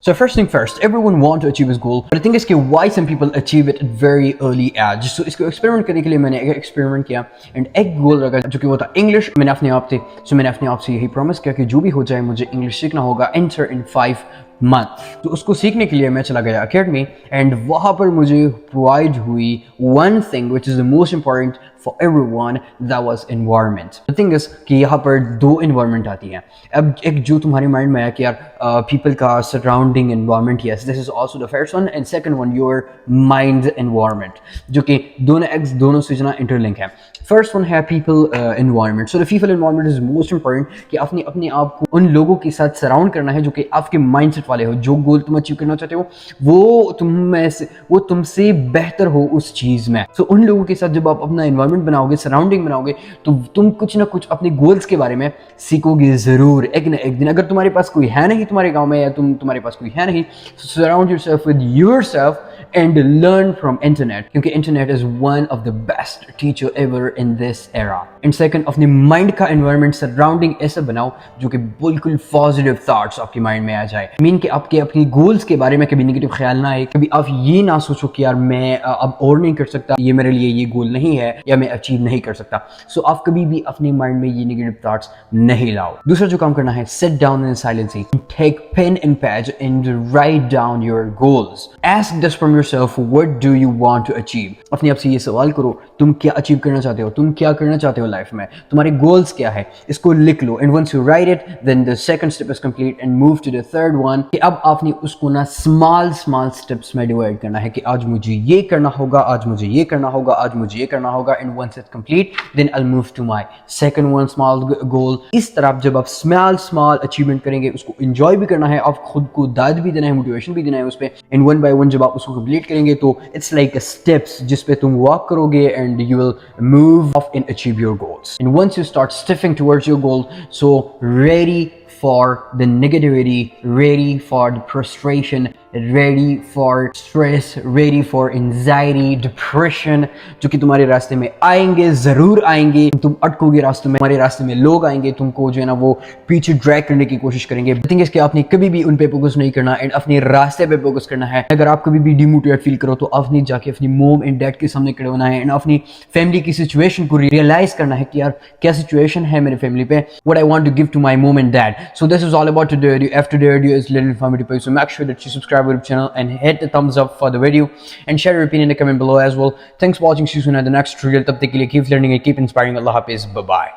So first thing first, everyone want to achieve his goal, but the thing is कि why some people achieve it at very early age. So इसको experiment करने के लिए मैंने एक experiment किया and एक goal रखा जो कि वो था English. मैंने अपने आप से यही promise किया कि जो भी हो जाए मुझे English सीखना होगा enter in 5 month. तो उसको सीखने के लिए मैं चला गया academy and वहाँ पर मुझे provide हुई one thing which is the most important for everyone, that was environment. The thing is कि यहाँ पर दो environment आती हैं. अब एक जो तुम्हारे mind में है कि यार people का surrounding environment, yes, this is also the first one, and second one your mind environment, जो कि दोनों से जना interlink है. First one है people environment. So the people environment is most important कि अपने आप को उन लोगों के साथ surround करना है जो कि आपके mindset वाले हो, जो goal तुम achieve करना चाहते हो वो तुमसे बेहतर हो उस चीज में. So उन लोगों के साथ जब आप अपना environment बनाओगे, सराउंडिंग बनाओगे, तो तुम कुछ ना कुछ अपने गोल्स के बारे में सीखोगे जरूर एक ना एक दिन. अगर तुम्हारे पास कोई है नहीं तुम्हारे गांव में या तुम्हारे पास कोई है नहीं, surround yourself with yourself and learn from internet, क्योंकि internet is one of the best teacher ever in this era. And second, अपने mind का environment surrounding ऐसा बनाओ जो कि बिल्कुल positive thoughts आपके mind में आ जाए. मीन कि आपके अपनी goals के बारे में कभी negative ख्याल ना आए, कभी आप ये ना सोचो कि यार मैं अब और नहीं कर सकता, ये मेरे लिए ये goal नहीं है या मैं achieve नहीं कर सकता. So आप कभी भी अपने mind में ये negative thoughts नहीं लाओ. दूसरा जो काम करना है, sit down in silence, take pen and pad and write down your goals. Ask this from yourself, what do you want to achieve? अपने आप से ये सवाल करो, तुम क्या अचीव करना चाहते हो, तुम क्या करना चाहते हो लाइफ में, तुम्हारे गोल्स क्या है, इसको लिख लो. And once you write it, then the second step is complete and move to the third one, कि अब आपने उसको ना स्मॉल स्टेप्स में डिवाइड करना है कि आज मुझे ये करना होगा, आज मुझे ये करना होगा, आज मुझे ये करना होगा. And once it's complete, then I will move to my second one small goal. इस तरह जब आप स्मॉल अचीवमेंट करेंगे, उसको एंजॉय भी करना है, आप खुद को दाद भी देना है, मोटिवेशन भी देना है उस पे. एंड वन बाय वन जब आप उसको कंप्लीट करेंगे तो इट्स लाइक अ स्टेप्स जिस पे तुम वॉक करोगे and you will move of and achieve your goals. And once you start stepping towards your goal, so ready for the negativity, ready for the frustration, ready for stress, ready for anxiety, depression, जो कि तुम्हारे रास्ते में आएंगे, जरूर आएंगे. तुम अटकोगे रास्ते में, हमारे रास्ते में लोग आएंगे, तुमको जो है ना वो पीछे ड्रैग करने की कोशिश करेंगे. थिंग इज कि आपने कभी भी उन पे फोकस नहीं करना एंड अपने रास्ते पे फोकस करना है. अगर आप कभी भी डिमोटिवेट फील करो तो आपने जाके अपनी मॉम एंड डैड के सामने खड़े होना है एंड अपनी फैमिली की सिचुएशन को रियलाइज करना है कि यार क्या सिचुएशन है मेरे फैमिली पे, what I want to give to my mom and dad. So this is all about today video. If today's video is little informative, so make sure that you subscribe to the channel and hit the thumbs up for the video and share your opinion in the comment below as well. Thanks for watching. See you soon at the next tutorial. Tab tak ke liye keep learning and keep inspiring. Allah Hafiz. Bye bye.